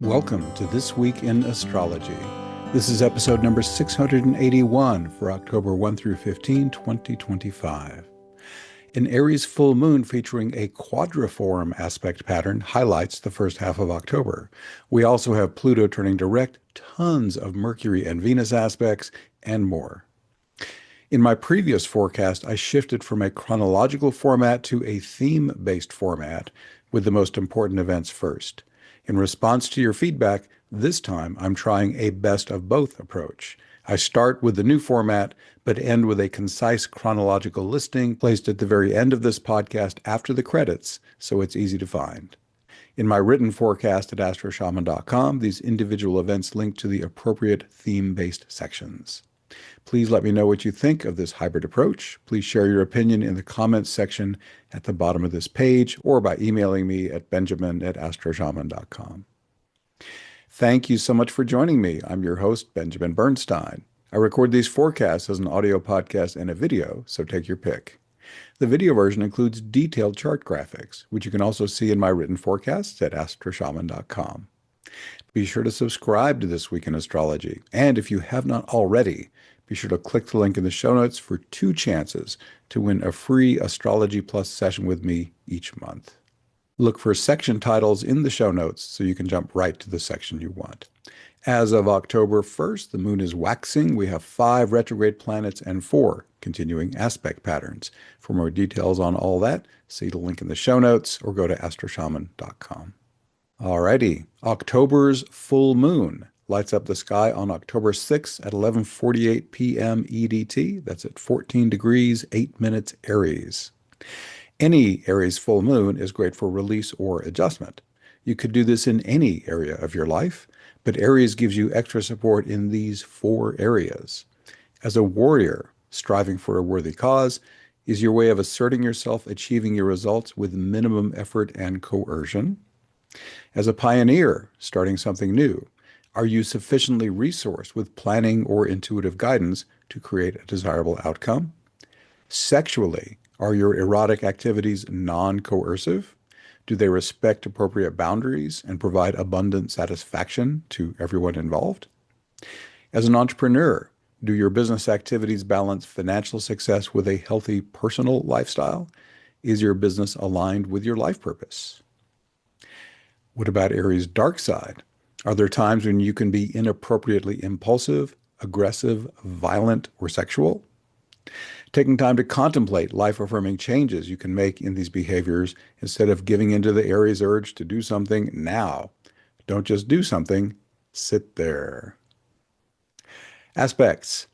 Welcome to This Week in Astrology. This is episode number 681 for October 1 through 15, 2025. An Aries full moon featuring a quadriform aspect pattern highlights the first half of October. We also have Pluto turning direct, tons of Mercury and Venus aspects, and more. In my previous forecast, I shifted from a chronological format to a theme-based format with the most important events first. In response to your feedback, this time I'm trying a best of both approach. I start with the new format, but end with a concise chronological listing placed at the very end of this podcast after the credits, so it's easy to find. In my written forecast at astroshaman.com, these individual events link to the appropriate theme-based sections. Please let me know what you think of this hybrid approach. Please share your opinion in the comments section at the bottom of this page or by emailing me at benjamin@astroshaman.com. Thank you so much for joining me. I'm your host, Benjamin Bernstein. I record these forecasts as an audio podcast and a video, so take your pick. The video version includes detailed chart graphics, which you can also see in my written forecasts at astroshaman.com. Be sure to subscribe to This Week in Astrology, and if you have not already, be sure to click the link in the show notes for 2 chances to win a free Astrology Plus session with me each month. Look for section titles in the show notes so you can jump right to the section you want. As of October 1st, the moon is waxing. We have 5 retrograde planets and 4 continuing aspect patterns. For more details on all that, see the link in the show notes or go to astroshaman.com. Alrighty, October's full moon lights up the sky on October 6th at 11:48 p.m. EDT. That's at 14 degrees, 8 minutes Aries. Any Aries full moon is great for release or adjustment. You could do this in any area of your life, but Aries gives you extra support in these 4 areas. As a warrior striving for a worthy cause is your way of asserting yourself, achieving your results with minimum effort and coercion. As a pioneer starting something new, are you sufficiently resourced with planning or intuitive guidance to create a desirable outcome? Sexually, are your erotic activities non-coercive? Do they respect appropriate boundaries and provide abundant satisfaction to everyone involved? As an entrepreneur, do your business activities balance financial success with a healthy personal lifestyle? Is your business aligned with your life purpose? What about Aries' dark side? Are there times when you can be inappropriately impulsive, aggressive, violent, or sexual? Taking time to contemplate life-affirming changes you can make in these behaviors instead of giving into the Aries urge to do something now. Don't just do something, sit there. Aspects.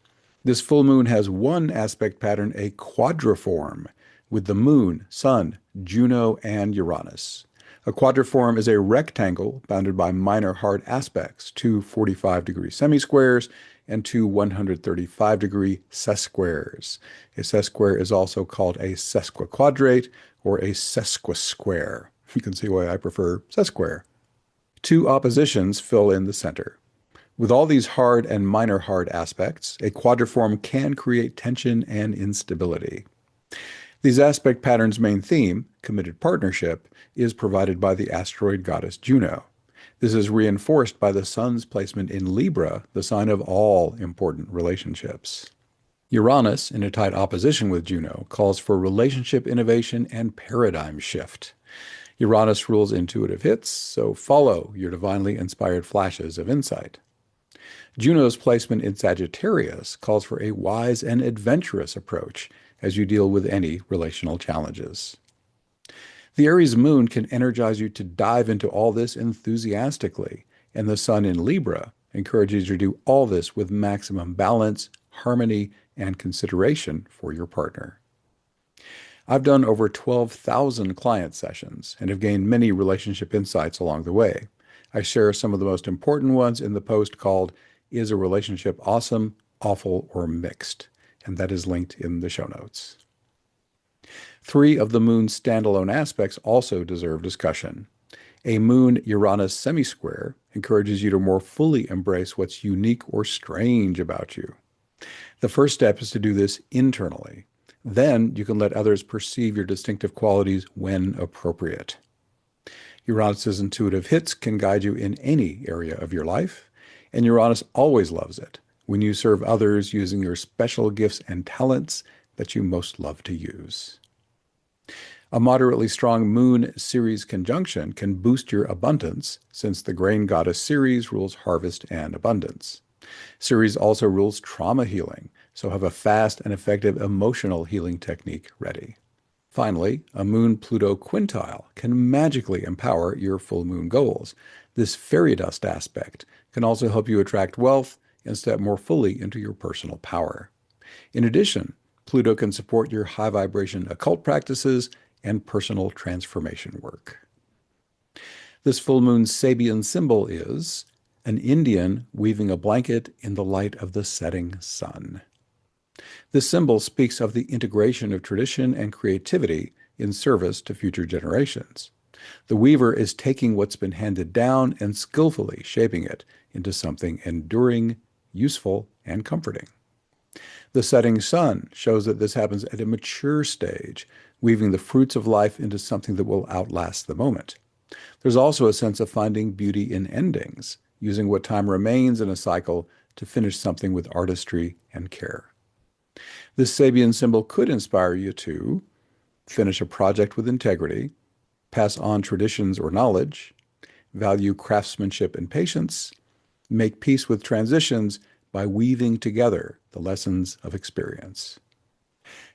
This full moon has one aspect pattern, a quadriform, with the moon, sun, Juno, and Uranus. A quadriform is a rectangle bounded by minor hard aspects, 2 45-degree semisquares and 2 135-degree sesquares. A sesquare is also called a sesquiquadrate or a sesquisquare. You can see why I prefer sesquare. 2 oppositions fill in the center. With all these hard and minor hard aspects, a quadriform can create tension and instability. These aspect patterns' main theme, committed partnership, is provided by the asteroid goddess Juno. This is reinforced by the sun's placement in Libra, the sign of all important relationships. Uranus, in a tight opposition with Juno, calls for relationship innovation and paradigm shift. Uranus rules intuitive hits, so follow your divinely inspired flashes of insight. Juno's placement in Sagittarius calls for a wise and adventurous approach as you deal with any relational challenges. The Aries moon can energize you to dive into all this enthusiastically, and the sun in Libra encourages you to do all this with maximum balance, harmony, and consideration for your partner. I've done over 12,000 client sessions and have gained many relationship insights along the way. I share some of the most important ones in the post called Is a Relationship Awesome, Awful, or Mixed? And that is linked in the show notes. 3 of the moon's standalone aspects also deserve discussion. A moon-Uranus semisquare encourages you to more fully embrace what's unique or strange about you. The first step is to do this internally. Then you can let others perceive your distinctive qualities when appropriate. Uranus's intuitive hits can guide you in any area of your life, and Uranus always loves it when you serve others using your special gifts and talents that you most love to use. A moderately strong Moon-Ceres conjunction can boost your abundance, since the grain goddess Ceres rules harvest and abundance. Ceres also rules trauma healing, so have a fast and effective emotional healing technique ready. Finally, a Moon-Pluto quintile can magically empower your full moon goals. This fairy dust aspect can also help you attract wealth and step more fully into your personal power. In addition, Pluto can support your high vibration occult practices and personal transformation work. This full moon's Sabian symbol is an Indian weaving a blanket in the light of the setting sun. This symbol speaks of the integration of tradition and creativity in service to future generations. The weaver is taking what's been handed down and skillfully shaping it into something enduring, useful, and comforting. The setting sun shows that this happens at a mature stage, weaving the fruits of life into something that will outlast the moment. There's also a sense of finding beauty in endings, using what time remains in a cycle to finish something with artistry and care. This Sabian symbol could inspire you to finish a project with integrity, pass on traditions or knowledge, value craftsmanship and patience, make peace with transitions by weaving together the lessons of experience.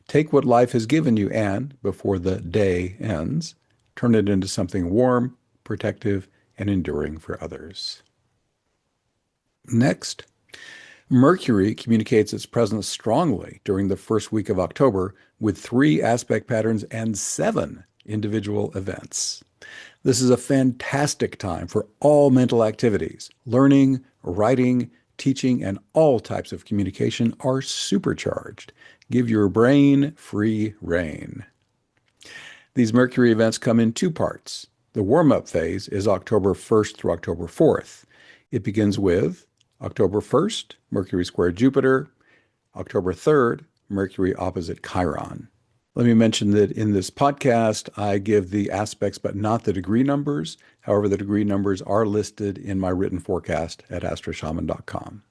Take what life has given you and, before the day ends, turn it into something warm, protective, and enduring for others. Next, Mercury communicates its presence strongly during the first week of October with 3 aspect patterns and 7 individual events. This is a fantastic time for all mental activities. Learning, writing, teaching, and all types of communication are supercharged. Give your brain free rein. These Mercury events come in 2 parts. The warm-up phase is October 1st through October 4th. It begins with October 1st, Mercury square Jupiter. October 3rd, Mercury opposite Chiron. Let me mention that in this podcast, I give the aspects but not the degree numbers. However, the degree numbers are listed in my written forecast at astroshaman.com.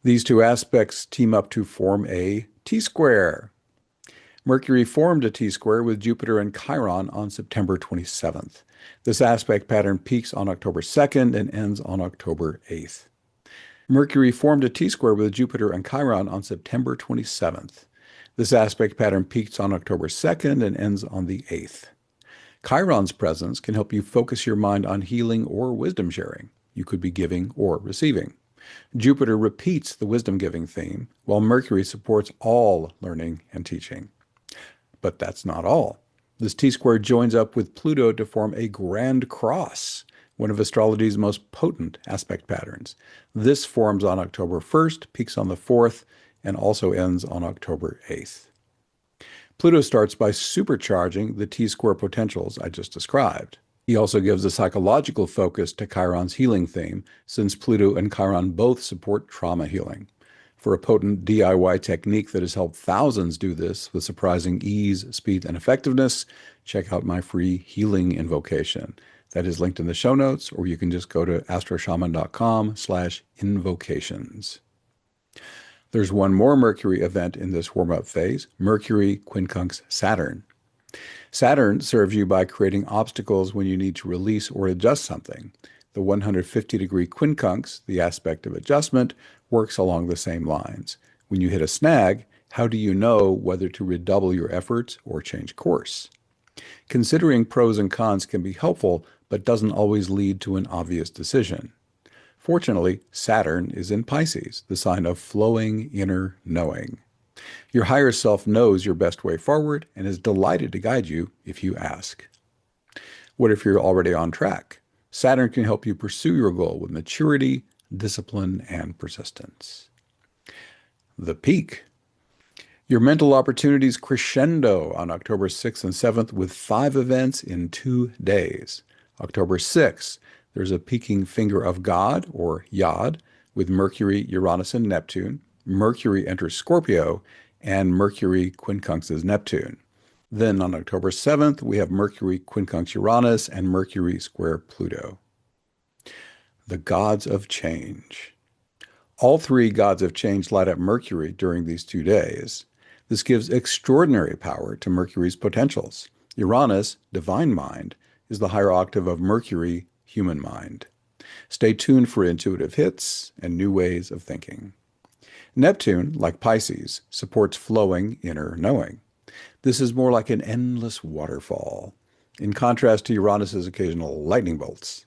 These 2 aspects team up to form a T-square. Mercury formed a T-square with Jupiter and Chiron on September 27th. This aspect pattern peaks on October 2nd and ends on October 8th. Mercury formed a T-square with Jupiter and Chiron on September 27th. This aspect pattern peaks on October 2nd and ends on the 8th. Chiron's presence can help you focus your mind on healing or wisdom sharing. You could be giving or receiving. Jupiter repeats the wisdom-giving theme, while Mercury supports all learning and teaching. But that's not all. This T-square joins up with Pluto to form a grand cross, one of astrology's most potent aspect patterns. This forms on October 1st, peaks on the 4th, and also ends on October 8th. Pluto starts by supercharging the T-square potentials I just described. He also gives a psychological focus to Chiron's healing theme, since Pluto and Chiron both support trauma healing. For a potent DIY technique that has helped thousands do this with surprising ease, speed, and effectiveness, check out my free healing invocation. That is linked in the show notes, or you can just go to astroshaman.com/invocations. There's one more Mercury event in this warm-up phase, Mercury quincunx Saturn. Saturn serves you by creating obstacles when you need to release or adjust something. The 150-degree quincunx, the aspect of adjustment, works along the same lines. When you hit a snag, how do you know whether to redouble your efforts or change course? Considering pros and cons can be helpful, but doesn't always lead to an obvious decision. Fortunately, Saturn is in Pisces, the sign of flowing inner knowing. Your higher self knows your best way forward and is delighted to guide you if you ask. What if you're already on track? Saturn can help you pursue your goal with maturity, discipline, and persistence. The peak. Your mental opportunities crescendo on October 6th and 7th with 5 events in 2 days. October 6th, there's a peaking finger of God, or Yod, with Mercury, Uranus, and Neptune. Mercury enters Scorpio, and Mercury quincunxes Neptune. Then on October 7th, we have Mercury quincunx Uranus and Mercury square Pluto. The gods of change. All three gods of change light up Mercury during these 2 days. This gives extraordinary power to Mercury's potentials. Uranus, divine mind, is the higher octave of Mercury, human mind. Stay tuned for intuitive hits and new ways of thinking. Neptune, like Pisces, supports flowing inner knowing. This is more like an endless waterfall, in contrast to Uranus's occasional lightning bolts.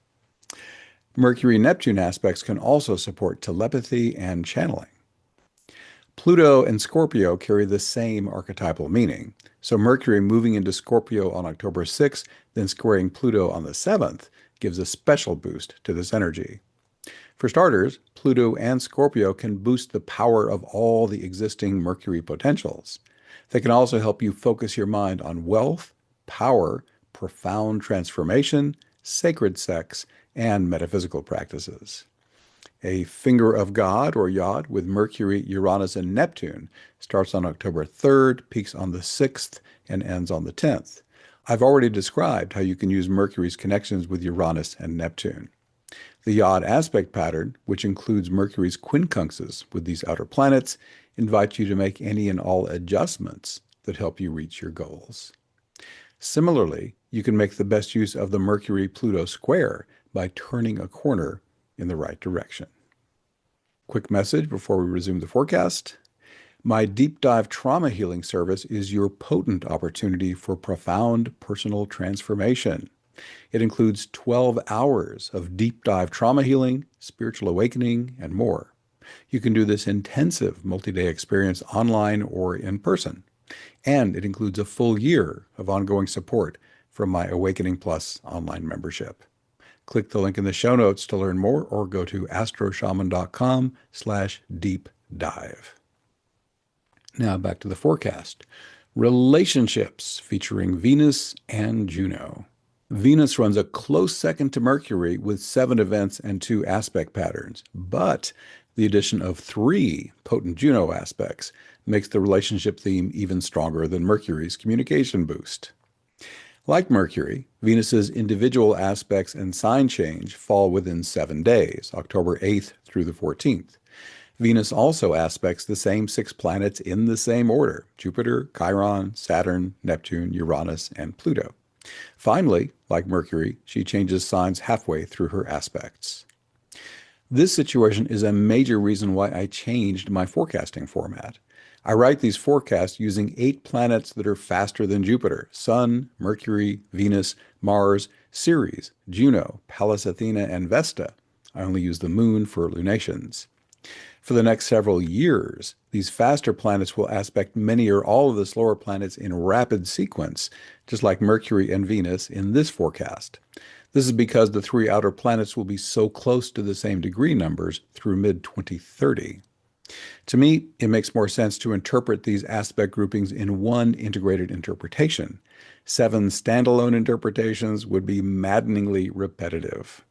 Mercury-Neptune aspects can also support telepathy and channeling. Pluto and Scorpio carry the same archetypal meaning, so Mercury moving into Scorpio on October 6th, then squaring Pluto on the 7th, gives a special boost to this energy. For starters, Pluto and Scorpio can boost the power of all the existing Mercury potentials. They can also help you focus your mind on wealth, power, profound transformation, sacred sex, and metaphysical practices. A Finger of God, or Yod, with Mercury, Uranus, and Neptune starts on October 3rd, peaks on the 6th, and ends on the 10th. I've already described how you can use Mercury's connections with Uranus and Neptune. The Yod aspect pattern, which includes Mercury's quincunxes with these outer planets, invites you to make any and all adjustments that help you reach your goals. Similarly, you can make the best use of the Mercury-Pluto square by turning a corner in the right direction. Quick message before we resume the forecast. My deep dive trauma healing service is your potent opportunity for profound personal transformation. It includes 12 hours of deep dive trauma healing, spiritual awakening, and more. You can do this intensive multi-day experience online or in person. And it includes a full year of ongoing support from my Awakening Plus online membership. Click the link in the show notes to learn more or go to astroshaman.com/deep dive. Now back to the forecast. Relationships featuring Venus and Juno. Venus runs a close second to Mercury with 7 events and 2 aspect patterns, but the addition of 3 potent Juno aspects makes the relationship theme even stronger than Mercury's communication boost. Like Mercury, Venus's individual aspects and sign change fall within 7 days, October 8th through the 14th. Venus also aspects the same 6 planets in the same order: Jupiter, Chiron, Saturn, Neptune, Uranus, and Pluto. Finally, like Mercury, she changes signs halfway through her aspects. This situation is a major reason why I changed my forecasting format. I write these forecasts using 8 planets that are faster than Jupiter: Sun, Mercury, Venus, Mars, Ceres, Juno, Pallas Athena, and Vesta. I only use the moon for lunations. For the next several years, these faster planets will aspect many or all of the slower planets in rapid sequence, just like Mercury and Venus in this forecast. This is because the 3 outer planets will be so close to the same degree numbers through mid-2030. To me, it makes more sense to interpret these aspect groupings in one integrated interpretation. 7 standalone interpretations would be maddeningly repetitive.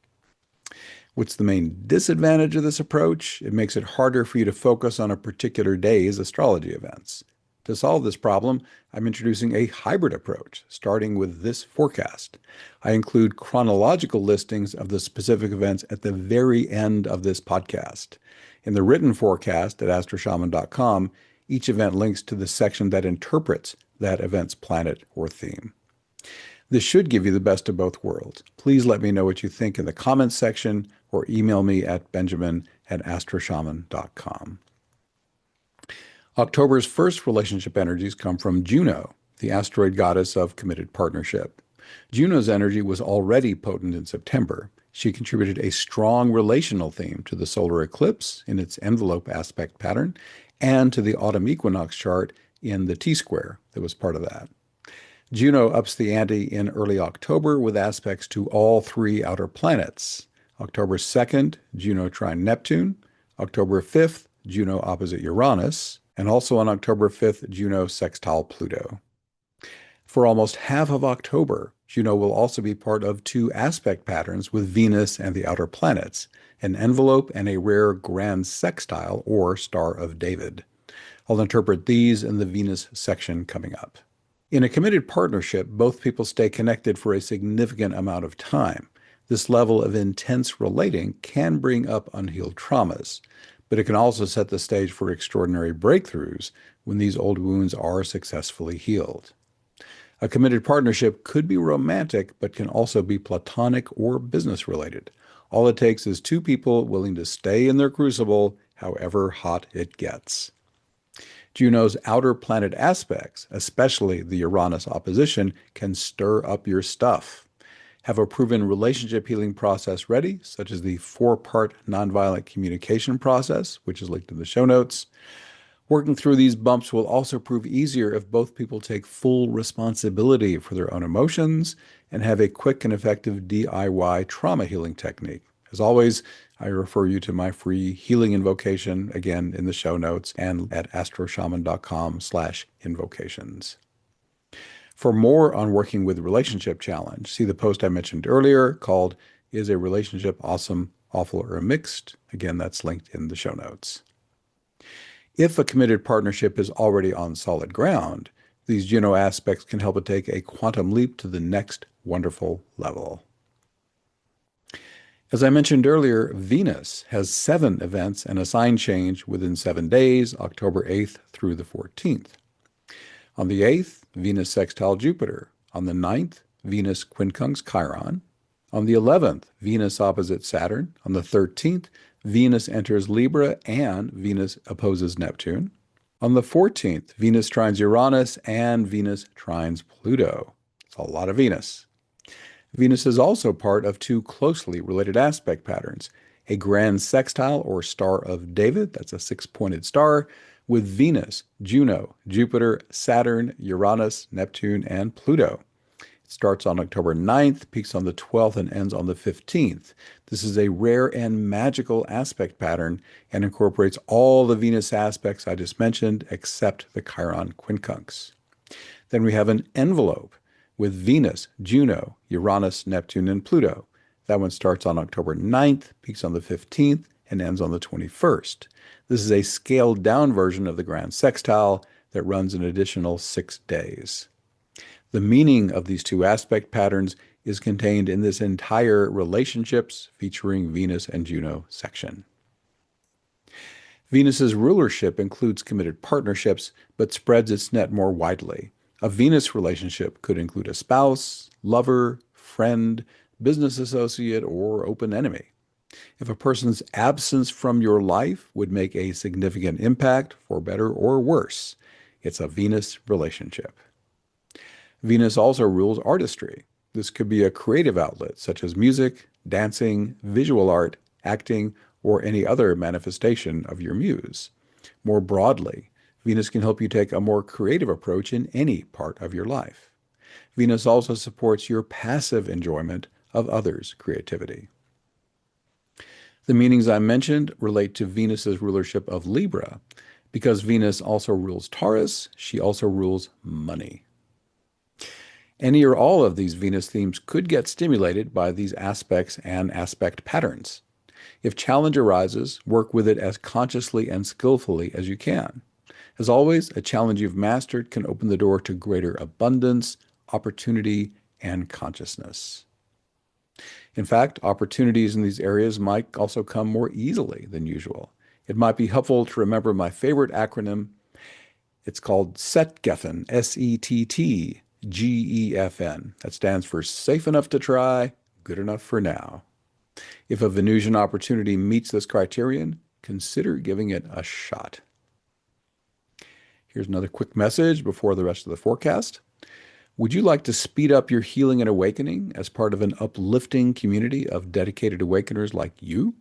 What's the main disadvantage of this approach? It makes it harder for you to focus on a particular day's astrology events. To solve this problem, I'm introducing a hybrid approach, starting with this forecast. I include chronological listings of the specific events at the very end of this podcast. In the written forecast at astroshaman.com, each event links to the section that interprets that event's planet or theme. This should give you the best of both worlds. Please let me know what you think in the comments section or email me at benjamin@astroshaman.com. October's first relationship energies come from Juno, the asteroid goddess of committed partnership. Juno's energy was already potent in September. She contributed a strong relational theme to the solar eclipse in its envelope aspect pattern and to the autumn equinox chart in the T-square that was part of that. Juno ups the ante in early October with aspects to all 3 outer planets. October 2nd, Juno trine Neptune. October 5th, Juno opposite Uranus. And also on October 5th, Juno sextile Pluto. For almost half of October, Juno will also be part of 2 aspect patterns with Venus and the outer planets, an envelope and a rare grand sextile or Star of David. I'll interpret these in the Venus section coming up. In a committed partnership, both people stay connected for a significant amount of time. This level of intense relating can bring up unhealed traumas, but it can also set the stage for extraordinary breakthroughs when these old wounds are successfully healed. A committed partnership could be romantic, but can also be platonic or business related. All it takes is two people willing to stay in their crucible, however hot it gets. Juno's outer planet aspects, especially the Uranus opposition, can stir up your stuff. Have a proven relationship healing process ready, such as the 4-part nonviolent communication process, which is linked in the show notes. Working through these bumps will also prove easier if both people take full responsibility for their own emotions and have a quick and effective DIY trauma healing technique. As always, I refer you to my free healing invocation, again, in the show notes and at astroshaman.com/invocations. For more on working with relationship challenge, see the post I mentioned earlier called Is a Relationship Awesome, Awful, or Mixed? Again, that's linked in the show notes. If a committed partnership is already on solid ground, these Juno aspects can help it take a quantum leap to the next wonderful level. As I mentioned earlier, Venus has 7 events and a sign change within 7 days, October 8th through the 14th. On the 8th, Venus sextile Jupiter. On the 9th, Venus quincunx Chiron. On the 11th, Venus opposite Saturn. On the 13th, Venus enters Libra and Venus opposes Neptune. On the 14th, Venus trines Uranus and Venus trines Pluto. It's a lot of Venus. Venus is also part of 2 closely related aspect patterns, a grand sextile or Star of David, that's a 6-pointed star, with Venus, Juno, Jupiter, Saturn, Uranus, Neptune, and Pluto. It starts on October 9th, peaks on the 12th, and ends on the 15th. This is a rare and magical aspect pattern and incorporates all the Venus aspects I just mentioned except the Chiron quincunx. Then we have an envelope with Venus, Juno, Uranus, Neptune, and Pluto. That one starts on October 9th, peaks on the 15th, and ends on the 21st. This is a scaled down version of the grand sextile that runs an additional 6 days. The meaning of these 2 aspect patterns is contained in this entire Relationships featuring Venus and Juno section. Venus's rulership includes committed partnerships, but spreads its net more widely. A Venus relationship could include a spouse, lover, friend, business associate, or open enemy. If a person's absence from your life would make a significant impact, for better or worse, it's a Venus relationship. Venus also rules artistry. This could be a creative outlet such as music, dancing, visual art, acting, or any other manifestation of your muse. More broadly, Venus can help you take a more creative approach in any part of your life. Venus also supports your passive enjoyment of others' creativity. The meanings I mentioned relate to Venus's rulership of Libra. Because Venus also rules Taurus, she also rules money. Any or all of these Venus themes could get stimulated by these aspects and aspect patterns. If challenge arises, work with it as consciously and skillfully as you can. As always, a challenge you've mastered can open the door to greater abundance, opportunity, and consciousness. In fact, opportunities in these areas might also come more easily than usual. It might be helpful to remember my favorite acronym. It's called SETGEFN, SETTGEFN. That stands for Safe Enough to Try, Good Enough for Now. If a Venusian opportunity meets this criterion, consider giving it a shot. Here's another quick message before the rest of the forecast. Would you like to speed up your healing and awakening as part of an uplifting community of dedicated awakeners like you?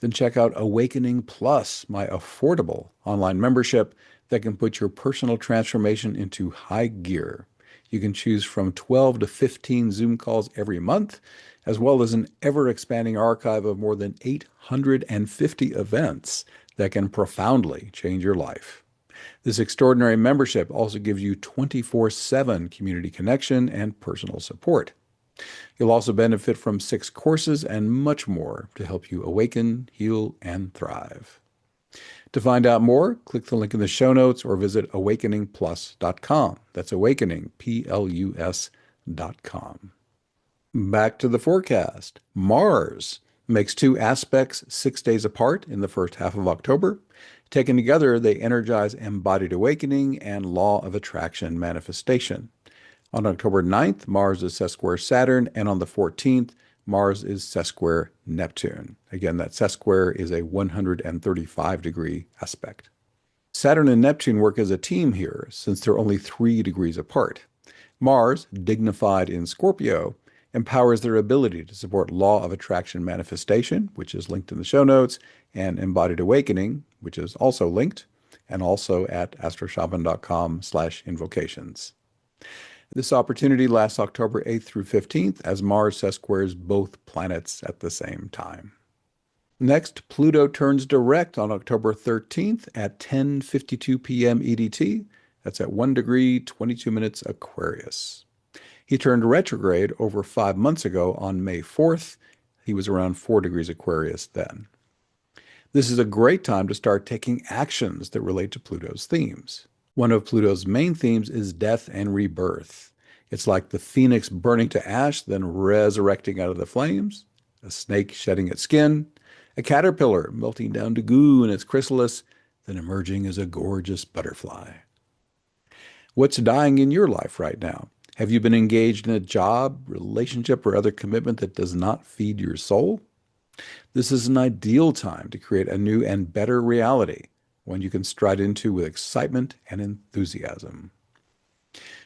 Then check out Awakening Plus, my affordable online membership that can put your personal transformation into high gear. You can choose from 12 to 15 Zoom calls every month, as well as an ever-expanding archive of more than 850 events that can profoundly change your life. This extraordinary membership also gives you 24/7 community connection and personal support. You'll also benefit from 6 courses and much more to help you awaken, heal, and thrive. To find out more, click the link in the show notes or visit awakeningplus.com. That's awakening, Plus.com. Back to the forecast. Mars makes two aspects 6 days apart in the first half of October. Taken together, they energize embodied awakening and law of attraction manifestation. On October 9th, Mars is sesquare Saturn, and on the 14th, Mars is sesquare Neptune. Again, that sesquare is a 135-degree aspect. Saturn and Neptune work as a team here, since they're only 3 degrees apart. Mars, dignified in Scorpio, empowers their ability to support law of attraction manifestation, which is linked in the show notes, and embodied awakening, which is also linked, and also at astroshaman.com/invocations. This opportunity lasts October 8th through 15th as Mars sesquares both planets at the same time. Next, Pluto turns direct on October 13th at 10:52 p.m. EDT. That's at 1 degree, 22 minutes Aquarius. He turned retrograde over 5 months ago on May 4th. He was around 4 degrees Aquarius then. This is a great time to start taking actions that relate to Pluto's themes. One of Pluto's main themes is death and rebirth. It's like the phoenix burning to ash, then resurrecting out of the flames, a snake shedding its skin, a caterpillar melting down to goo in its chrysalis, then emerging as a gorgeous butterfly. What's dying in your life right now? Have you been engaged in a job, relationship, or other commitment that does not feed your soul? This is an ideal time to create a new and better reality, one you can stride into with excitement and enthusiasm.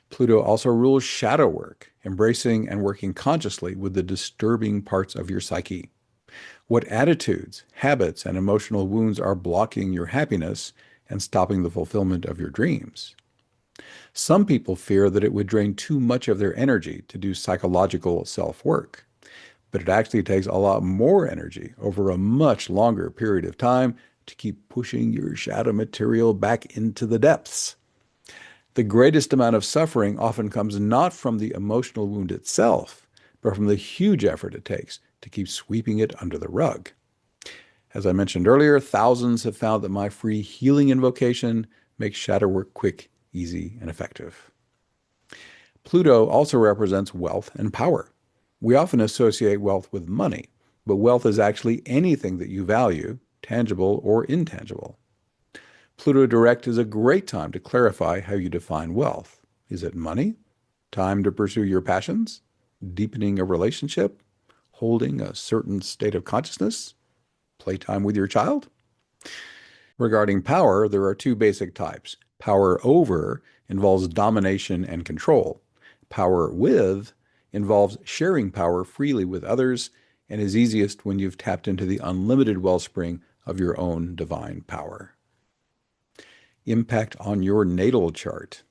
Pluto also rules shadow work, embracing and working consciously with the disturbing parts of your psyche. What attitudes, habits, and emotional wounds are blocking your happiness and stopping the fulfillment of your dreams? Some people fear that it would drain too much of their energy to do psychological self-work, but it actually takes a lot more energy over a much longer period of time to keep pushing your shadow material back into the depths. The greatest amount of suffering often comes not from the emotional wound itself, but from the huge effort it takes to keep sweeping it under the rug. As I mentioned earlier, thousands have found that my free healing invocation makes shadow work quick, easy, and effective. Pluto also represents wealth and power. We often associate wealth with money, but wealth is actually anything that you value, tangible or intangible. Pluto direct is a great time to clarify how you define wealth. Is it money? Time to pursue your passions? Deepening a relationship? Holding a certain state of consciousness? Playtime with your child? Regarding power, there are 2 basic types. Power over involves domination and control. Power with involves sharing power freely with others and is easiest when you've tapped into the unlimited wellspring of your own divine power. Impact on your natal chart.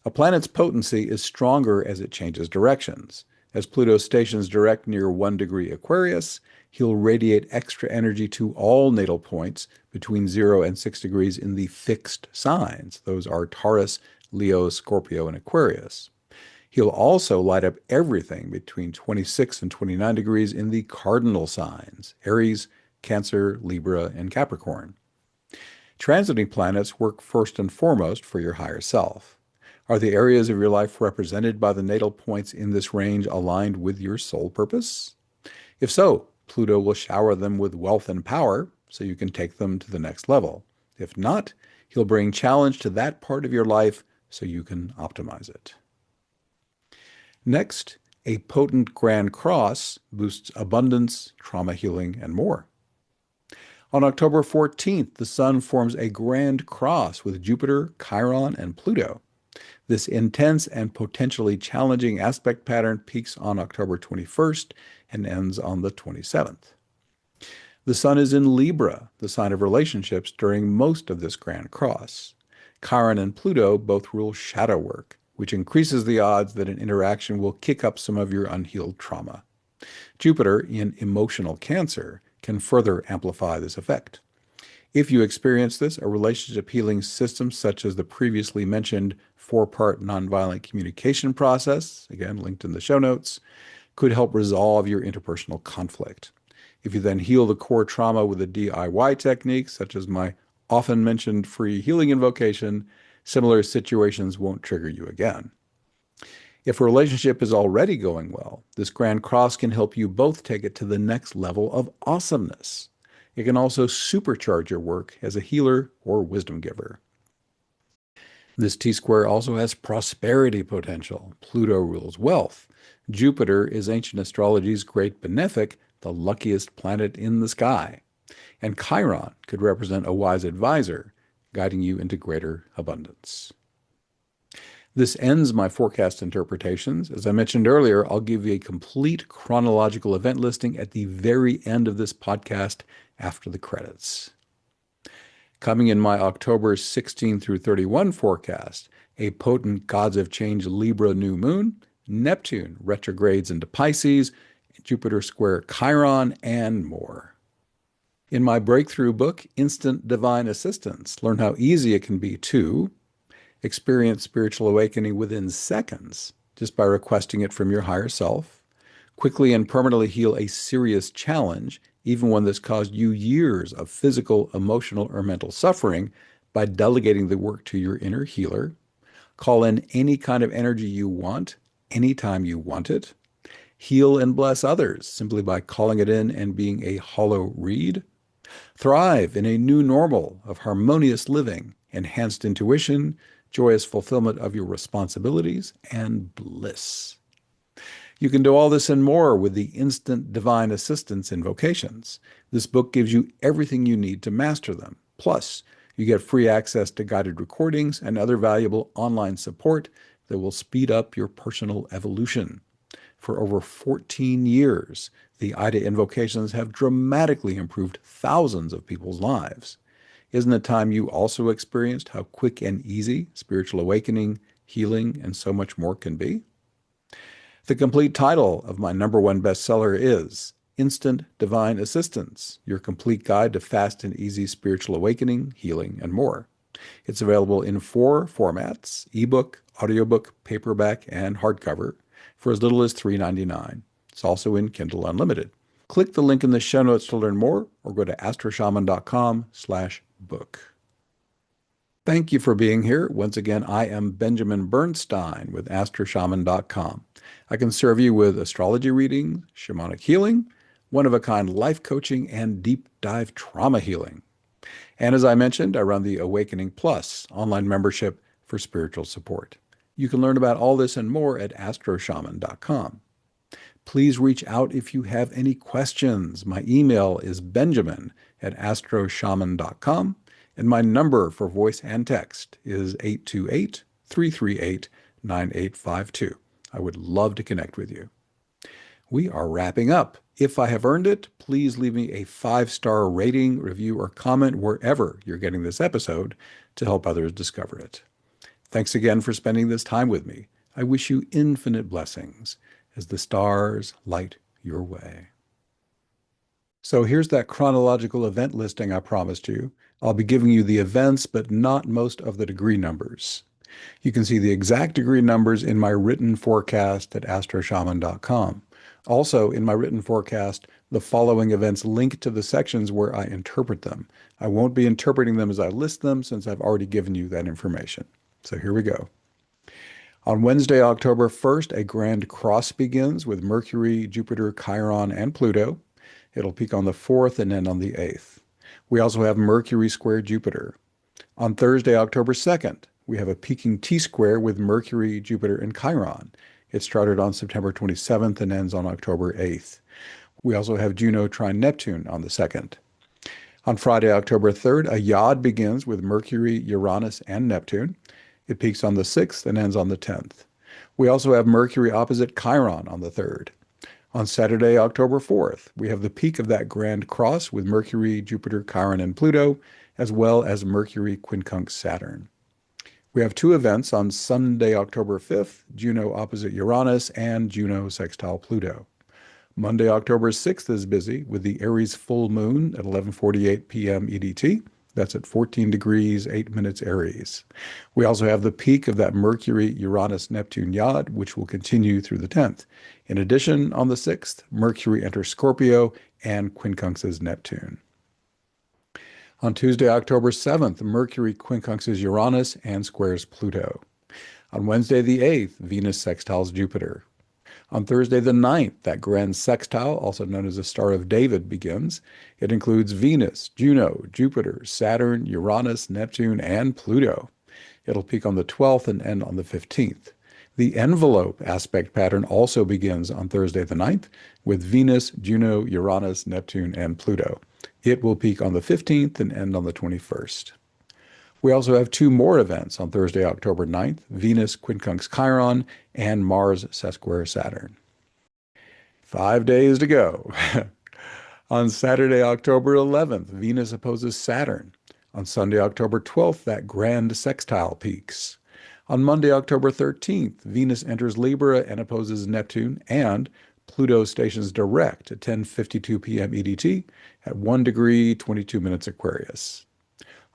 A planet's potency is stronger as it changes directions. As Pluto stations direct near 1 degree Aquarius, he'll radiate extra energy to all natal points between 0 and 6 degrees in the fixed signs. Those are Taurus, Leo, Scorpio, and Aquarius. He'll also light up everything between 26 and 29 degrees in the cardinal signs, Aries, Cancer, Libra, and Capricorn. Transiting planets work first and foremost for your higher self. Are the areas of your life represented by the natal points in this range aligned with your soul purpose? If so, Pluto will shower them with wealth and power so you can take them to the next level. If not, he'll bring challenge to that part of your life so you can optimize it. Next, a potent Grand Cross boosts abundance, trauma healing, and more. On October 14th, the Sun forms a Grand Cross with Jupiter, Chiron, and Pluto. This intense and potentially challenging aspect pattern peaks on October 21st and ends on the 27th. The Sun is in Libra, the sign of relationships, during most of this Grand Cross. Chiron and Pluto both rule shadow work, which increases the odds that an interaction will kick up some of your unhealed trauma. Jupiter, in emotional Cancer, can further amplify this effect. If you experience this, a relationship healing system such as the previously mentioned 4-part nonviolent communication process, again linked in the show notes, could help resolve your interpersonal conflict. If you then heal the core trauma with a DIY technique, such as my often mentioned free healing invocation, similar situations won't trigger you again. If a relationship is already going well, this Grand Cross can help you both take it to the next level of awesomeness. It can also supercharge your work as a healer or wisdom giver. This T-square also has prosperity potential. Pluto rules wealth. Jupiter is ancient astrology's great benefic, the luckiest planet in the sky. And Chiron could represent a wise advisor, guiding you into greater abundance. This ends my forecast interpretations. As I mentioned earlier, I'll give you a complete chronological event listing at the very end of this podcast after the credits. Coming in my October 16 through 31 forecast, a potent Gods of Change Libra new moon, Neptune retrogrades into Pisces, Jupiter square Chiron, and more. In my breakthrough book, Instant Divine Assistance, learn how easy it can be to experience spiritual awakening within seconds just by requesting it from your higher self, quickly and permanently heal a serious challenge, even one that's caused you years of physical, emotional, or mental suffering, by delegating the work to your inner healer, call in any kind of energy you want, anytime you want it, heal and bless others simply by calling it in and being a hollow reed, thrive in a new normal of harmonious living, enhanced intuition, joyous fulfillment of your responsibilities, and bliss. You can do all this and more with the Instant Divine Assistance invocations. This book gives you everything you need to master them. Plus, you get free access to guided recordings and other valuable online support that will speed up your personal evolution. For over 14 years, the IDA invocations have dramatically improved thousands of people's lives. Isn't it time you also experienced how quick and easy spiritual awakening, healing, and so much more can be? The complete title of my #1 bestseller is Instant Divine Assistance, Your Complete Guide to Fast and Easy Spiritual Awakening, Healing, and More. It's available in 4 formats: ebook, audiobook, paperback, and hardcover for as little as $3.99. It's also in Kindle Unlimited. Click the link in the show notes to learn more, or go to astroshaman.com/book. Thank you for being here. Once again, I am Benjamin Bernstein with astroshaman.com. I can serve you with astrology reading, shamanic healing, one-of-a-kind life coaching, and deep dive trauma healing. And as I mentioned, I run the Awakening Plus online membership for spiritual support. You can learn about all this and more at astroshaman.com. Please reach out if you have any questions. My email is benjamin@astroshaman.com, and my number for voice and text is 828-338-9852. I would love to connect with you. We are wrapping up. If I have earned it, please leave me a 5-star rating, review, or comment wherever you're getting this episode to help others discover it. Thanks again for spending this time with me. I wish you infinite blessings as the stars light your way. So here's that chronological event listing I promised you. I'll be giving you the events, but not most of the degree numbers. You can see the exact degree numbers in my written forecast at astroshaman.com. Also, in my written forecast, the following events link to the sections where I interpret them. I won't be interpreting them as I list them since I've already given you that information. So here we go. On Wednesday, October 1st, a grand cross begins with Mercury, Jupiter, Chiron, and Pluto. It'll peak on the 4th and end on the 8th. We also have Mercury square Jupiter. On Thursday, October 2nd, we have a peaking T-square with Mercury, Jupiter, and Chiron. It started on September 27th and ends on October 8th. We also have Juno trine Neptune on the 2nd. On Friday, October 3rd, a yod begins with Mercury, Uranus, and Neptune. It peaks on the 6th and ends on the 10th. We also have Mercury opposite Chiron on the 3rd. On Saturday, October 4th, we have the peak of that grand cross with Mercury, Jupiter, Chiron, and Pluto, as well as Mercury quincunx Saturn. We have 2 events on Sunday, October 5th, Juno opposite Uranus and Juno sextile Pluto. Monday, October 6th is busy with the Aries Full Moon at 11:48 p.m. EDT. That's at 14 degrees, 8 minutes Aries. We also have the peak of that Mercury-Uranus-Neptune yod, which will continue through the 10th. In addition, on the 6th, Mercury enters Scorpio and quincunxes Neptune. On Tuesday, October 7th, Mercury quincunxes Uranus and squares Pluto. On Wednesday, the 8th, Venus sextiles Jupiter. On Thursday, the 9th, that grand sextile, also known as the Star of David, begins. It includes Venus, Juno, Jupiter, Saturn, Uranus, Neptune, and Pluto. It'll peak on the 12th and end on the 15th. The envelope aspect pattern also begins on Thursday, the 9th, with Venus, Juno, Uranus, Neptune, and Pluto. It will peak on the 15th and end on the 21st. We also have two more events on Thursday, October 9th, Venus quincunx Chiron and Mars sesquare Saturn. 5 days to go. On Saturday, October 11th, Venus opposes Saturn. On Sunday, October 12th, that grand sextile peaks. On Monday, October 13th, Venus enters Libra and opposes Neptune, and Pluto stations direct at 10:52 p.m. EDT at 1 degree, 22 minutes Aquarius.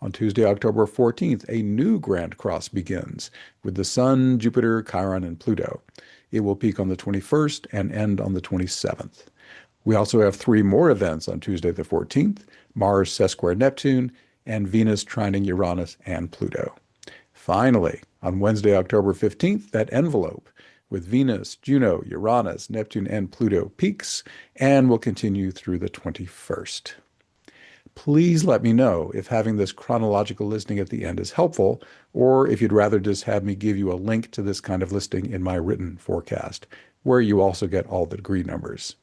On Tuesday, October 14th, a new grand cross begins with the Sun, Jupiter, Chiron, and Pluto. It will peak on the 21st and end on the 27th. We also have three more events on Tuesday the 14th, Mars sesquare Neptune and Venus trining Uranus and Pluto. Finally, on Wednesday, October 15th, that envelope with Venus, Juno, Uranus, Neptune, and Pluto peaks and will continue through the 21st. Please let me know if having this chronological listing at the end is helpful, or if you'd rather just have me give you a link to this kind of listing in my written forecast, where you also get all the degree numbers.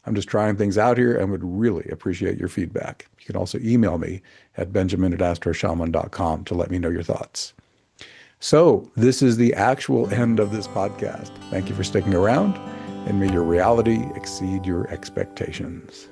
I'm just trying things out here and would really appreciate your feedback. You can also email me at benjamin@astroshaman.com to let me know your thoughts. So this is the actual end of this podcast. Thank you for sticking around, and may your reality exceed your expectations.